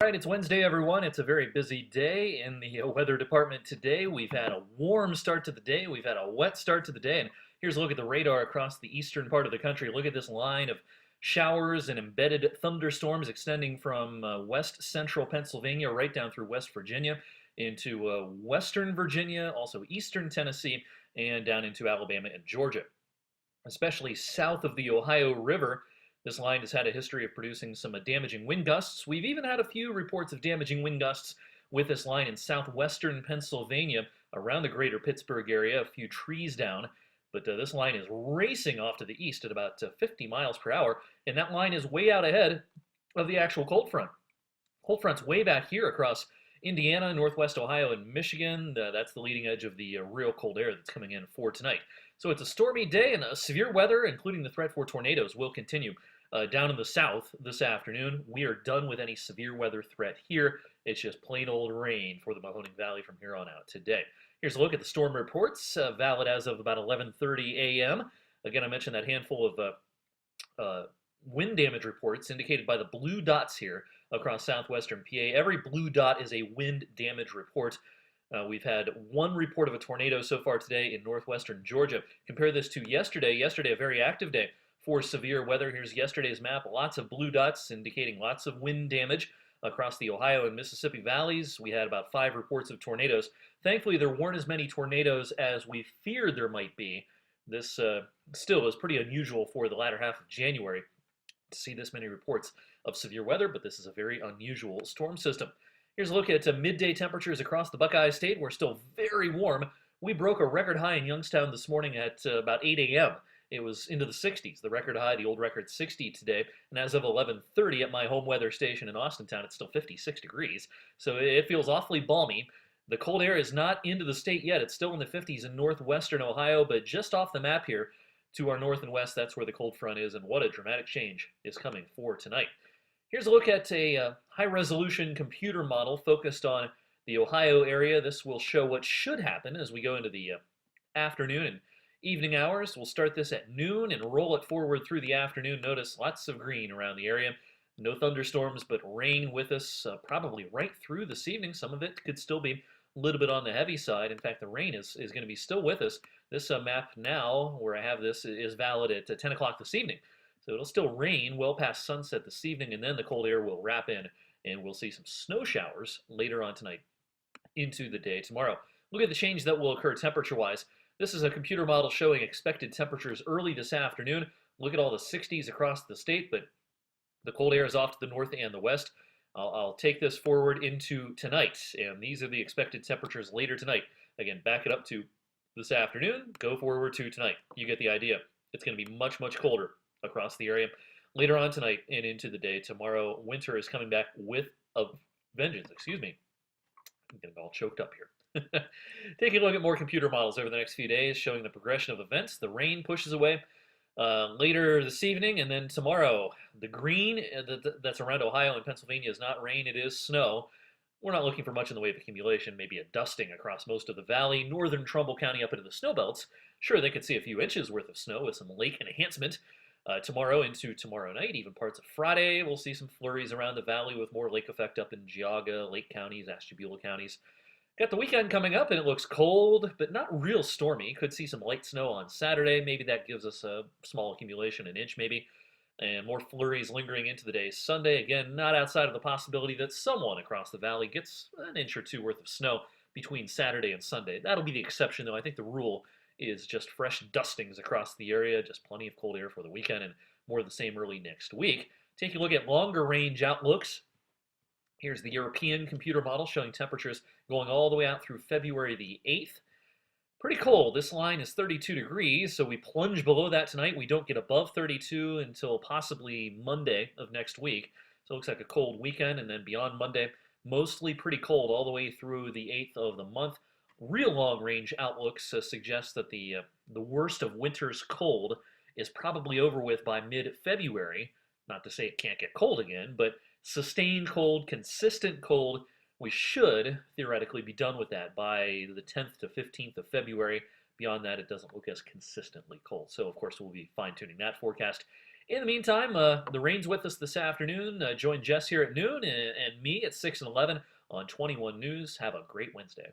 right, it's Wednesday, everyone. It's a very busy day in the weather department today. We've had a warm start to the day. We've had a wet start to the day. And here's a look at the radar across the eastern part of the country. Look at this line of showers and embedded thunderstorms extending from west central Pennsylvania right down through West Virginia into western Virginia, also eastern Tennessee, and down into Alabama and Georgia. Especially south of the Ohio River, this line has had a history of producing some damaging wind gusts. We've even had a few reports of damaging wind gusts with this line in southwestern Pennsylvania around the greater Pittsburgh area, a few trees down. But this line is racing off to the east at about 50 miles per hour, and that line is way out ahead of the actual cold front. Cold front's way back here across Indiana, northwest Ohio, and Michigan. That's the leading edge of the real cold air that's coming in for tonight. So it's a stormy day, and severe weather, including the threat for tornadoes, will continue down in the south this afternoon. We are done with any severe weather threat here. It's just plain old rain for the Mahoning Valley from here on out today. Here's a look at the storm reports, valid as of about 11:30 a.m. Again, I mentioned that handful of wind damage reports indicated by the blue dots here across southwestern PA. Every blue dot is a wind damage report. We've had one report of a tornado so far today in northwestern Georgia. Compare this to yesterday. Yesterday, a very active day for severe weather. Here's yesterday's map. Lots of blue dots indicating lots of wind damage across the Ohio and Mississippi valleys. We had about 5 reports of tornadoes. Thankfully, there weren't as many tornadoes as we feared there might be. This still is pretty unusual for the latter half of January to see this many reports of severe weather, but this is a very unusual storm system. Here's a look at midday temperatures across the Buckeye State. We're still very warm. We broke a record high in Youngstown this morning at about 8 a.m. It was into the 60s. The record high, the old record, 60 today. And as of 11:30 at my home weather station in Austintown, it's still 56 degrees. So it feels awfully balmy. The cold air is not into the state yet. It's still in the 50s in northwestern Ohio, but just off the map here to our north and west, that's where the cold front is. And what a dramatic change is coming for tonight. Here's a look at a high-resolution computer model focused on the Ohio area. This will show what should happen as we go into the afternoon and evening hours. We'll start this at noon and roll it forward through the afternoon. Notice lots of green around the area. No thunderstorms, but rain with us probably right through this evening. Some of it could still be a little bit on the heavy side. In fact, the rain is going to be still with us. This map now, where I have this, is valid at 10 o'clock this evening. So it'll still rain well past sunset this evening, and then the cold air will wrap in, and we'll see some snow showers later on tonight into the day tomorrow. Look at the change that will occur temperature-wise. This is a computer model showing expected temperatures early this afternoon. Look at all the 60s across the state, but the cold air is off to the north and the west. I'll take this forward into tonight, and these are the expected temperatures later tonight. Again, back it up to this afternoon, go forward to tonight. You get the idea. It's going to be much, much colder across the area later on tonight and into the day tomorrow. Winter is coming back with a vengeance. Excuse me. I'm getting all choked up here. Taking a look at more computer models over the next few days showing the progression of events. The rain pushes away later this evening, and then tomorrow the green that's around Ohio and Pennsylvania is not rain, it is snow. We're not looking for much in the way of accumulation, maybe a dusting across most of the valley. Northern Trumbull County up into the snow belts. Sure, they could see a few inches worth of snow with some lake enhancement. Tomorrow into tomorrow night, even parts of Friday, we'll see some flurries around the valley with more lake effect up in Geauga, Lake counties, Ashtabula counties. Got the weekend coming up, and it looks cold, but not real stormy. Could see some light snow on Saturday. Maybe that gives us a small accumulation, an inch maybe, and more flurries lingering into the day. Sunday, again, not outside of the possibility that someone across the valley gets an inch or two worth of snow between Saturday and Sunday. That'll be the exception, though. I think the rule is just fresh dustings across the area, just plenty of cold air for the weekend, and more of the same early next week. Taking a look at longer range outlooks. Here's the European computer model showing temperatures going all the way out through February the 8th. Pretty cold. This line is 32 degrees, so we plunge below that tonight. We don't get above 32 until possibly Monday of next week. So it looks like a cold weekend, and then beyond Monday, mostly pretty cold all the way through the 8th of the month. Real long-range outlooks suggest that the worst of winter's cold is probably over with by mid-February. Not to say it can't get cold again, but sustained cold, consistent cold, we should theoretically be done with that by the 10th to 15th of February. Beyond that, it doesn't look as consistently cold. So, of course, we'll be fine-tuning that forecast In the meantime, the rain's with us this afternoon. Join Jess here at noon and me at 6 and 11 on 21 News. Have a great Wednesday.